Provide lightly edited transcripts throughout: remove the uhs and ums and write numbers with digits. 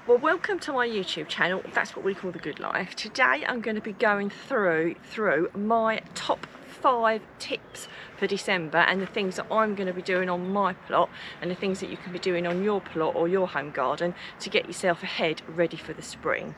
Well, welcome to my YouTube channel. That's what we call The Good Life. Today I'm going to be going through my top 5 tips for December and the things that I'm going to be doing on my plot and the things that you can be doing on your plot or your home garden to get yourself ahead ready for the spring.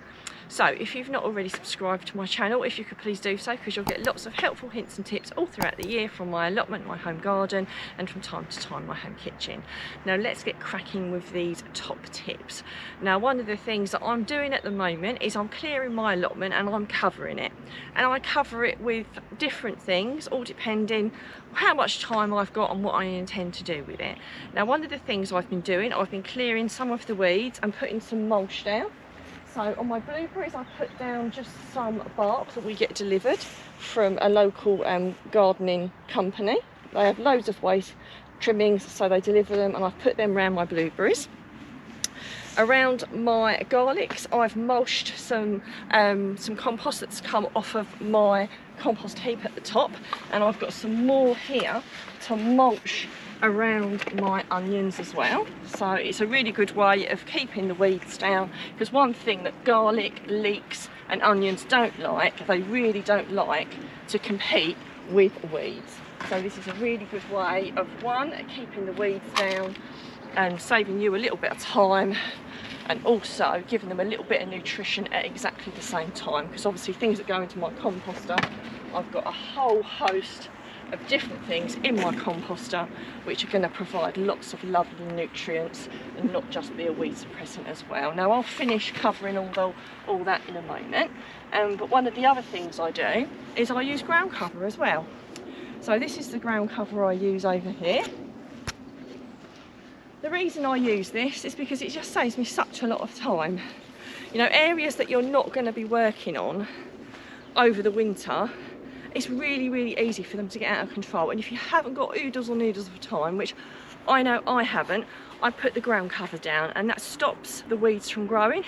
So if you've not already subscribed to my channel, if you could please do so, because you'll get lots of helpful hints and tips all throughout the year from my allotment, my home garden, and from time to time my home kitchen. Now let's get cracking with these top tips. Now one of the things that I'm doing at the moment is I'm clearing my allotment and I'm covering it. And I cover it with different things, all depending how much time I've got and what I intend to do with it. Now one of the things I've been doing, I've been clearing some of the weeds and putting some mulch down. So on my blueberries I put down just some bark that we get delivered from a local gardening company. They have loads of waste trimmings, so they deliver them, and I've put them around my blueberries. Around my garlics I've mulched some compost that's come off of my compost heap at the top, and I've got some more here to mulch around my onions as well. So it's a really good way of keeping the weeds down, because one thing that garlic, leeks and onions don't like, they really don't like to compete with weeds. So this is a really good way of keeping the weeds down and saving you a little bit of time, and also giving them a little bit of nutrition at exactly the same time, because obviously things that go into my composter, I've got a whole host of different things in my composter which are going to provide lots of lovely nutrients and not just be a weed suppressant as well. Now I'll finish covering all that in a moment, but one of the other things I do is I use ground cover as well. So this is the ground cover I use over here. The reason I use this is because it just saves me such a lot of time. You know, areas that you're not going to be working on over the winter, it's really easy for them to get out of control, and if you haven't got oodles or noodles of time, which I know I haven't, I put the ground cover down, and that stops the weeds from growing.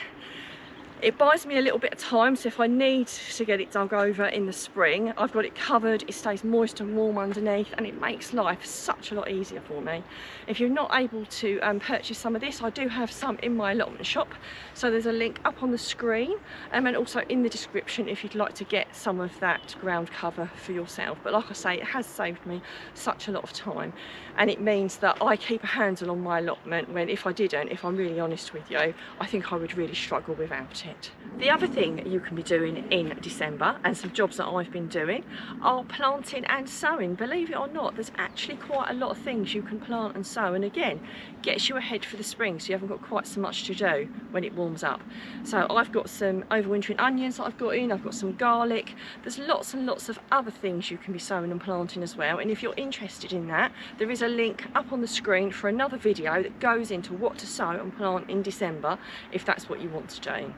It buys me a little bit of time, so if I need to get it dug over in the spring, I've got it covered, it stays moist and warm underneath, and it makes life such a lot easier for me. If you're not able to purchase some of this, I do have some in my allotment shop, so there's a link up on the screen and also in the description if you'd like to get some of that ground cover for yourself. But like I say, it has saved me such a lot of time, and it means that I keep a handle on my allotment, when if I didn't, if I'm really honest with you, I think I would really struggle without it. The other thing that you can be doing in December, and some jobs that I've been doing, are planting and sowing. Believe it or not, there's actually quite a lot of things you can plant and sow, and again, gets you ahead for the spring, so you haven't got quite so much to do when it warms up. So I've got some overwintering onions that I've got in, I've got some garlic, there's lots and lots of other things you can be sowing and planting as well, and if you're interested in that, there is a link up on the screen for another video that goes into what to sow and plant in December, if that's what you want to do.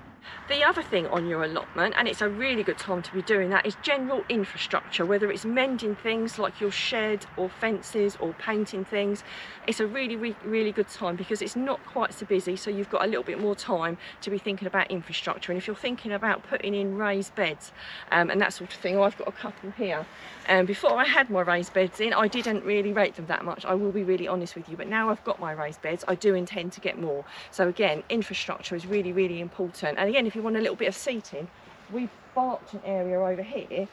The other thing on your allotment, and it's a really good time to be doing that, is general infrastructure, whether it's mending things like your shed or fences or painting things. It's a really good time because it's not quite so busy, so you've got a little bit more time to be thinking about infrastructure. And if you're thinking about putting in raised beds and that sort of thing, I've got a couple here. Before I had my raised beds in, I didn't really rate them that much, I will be really honest with you, but now I've got my raised beds, I do intend to get more. So again, infrastructure is really important. And again, if you want a little bit of seating, we've barked an area over here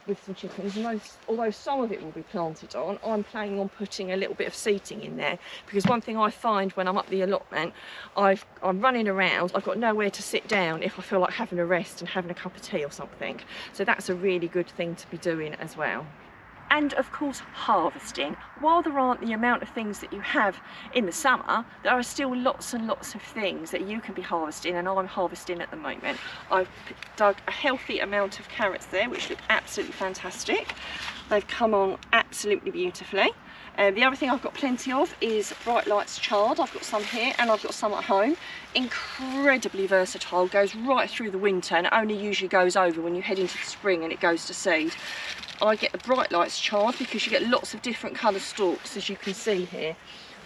with some chickens, and although some of it will be planted on, I'm planning on putting a little bit of seating in there, because one thing I find when I'm up the allotment, I'm running around, I've got nowhere to sit down if I feel like having a rest and having a cup of tea or something. So that's a really good thing to be doing as well. And of course, harvesting. While there aren't the amount of things that you have in the summer, there are still lots and lots of things that you can be harvesting, and I'm harvesting at the moment. I've dug a healthy amount of carrots there, which look absolutely fantastic. They've come on absolutely beautifully. The other thing I've got plenty of is Bright Lights chard. I've got some here and I've got some at home. Incredibly versatile, goes right through the winter, and it only usually goes over when you head into the spring and it goes to seed. I get the Bright Lights chard because you get lots of different colour stalks, as you can see here.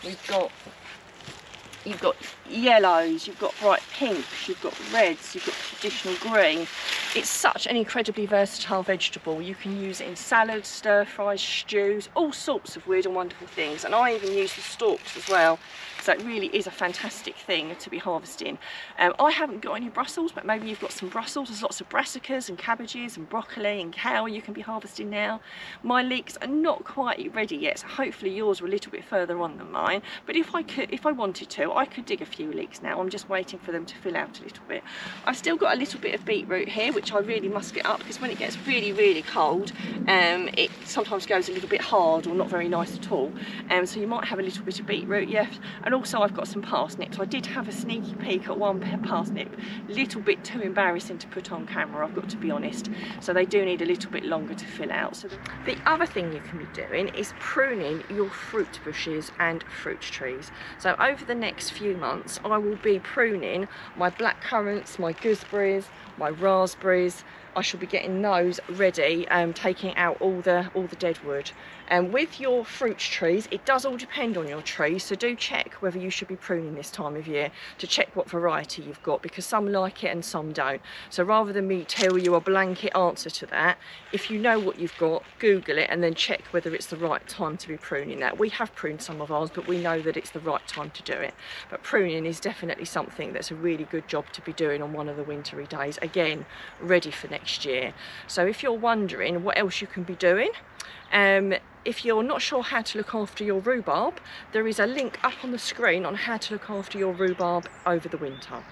You've got yellows, you've got bright pinks, you've got reds, you've got traditional green. It's such an incredibly versatile vegetable. You can use it in salads, stir fries, stews, all sorts of weird and wonderful things. And I even use the stalks as well. So it really is a fantastic thing to be harvesting. I haven't got any Brussels, but maybe you've got some Brussels. There's lots of brassicas and cabbages and broccoli and kale you can be harvesting now. My leeks are not quite ready yet, so hopefully yours are a little bit further on than mine. But if I wanted to, I could dig a few leeks now. I'm just waiting for them to fill out a little bit. I've still got a little bit of beetroot here, which I really must get up, because when it gets really, really cold, it sometimes goes a little bit hard or not very nice at all. So you might have a little bit of beetroot, yes. And also I've got some parsnips. I did have a sneaky peek at one parsnip, a little bit too embarrassing to put on camera, I've got to be honest. So they do need a little bit longer to fill out. So the other thing you can be doing is pruning your fruit bushes and fruit trees. So over the next few months I will be pruning my black currants, my gooseberries, my raspberries. I shall be getting those ready, taking out all the dead wood. And with your fruit trees, it does all depend on your trees, so do check whether you should be pruning this time of year, to check what variety you've got, because some like it and some don't. So rather than me tell you a blanket answer to that, if you know what you've got, Google it and then check whether it's the right time to be pruning that. We have pruned some of ours, but we know that it's the right time to do it. But pruning is definitely something that's a really good job to be doing on one of the wintry days, again, ready for next year. So if you're wondering what else you can be doing, if you're not sure how to look after your rhubarb, there is a link up on the screen on how to look after your rhubarb over the winter.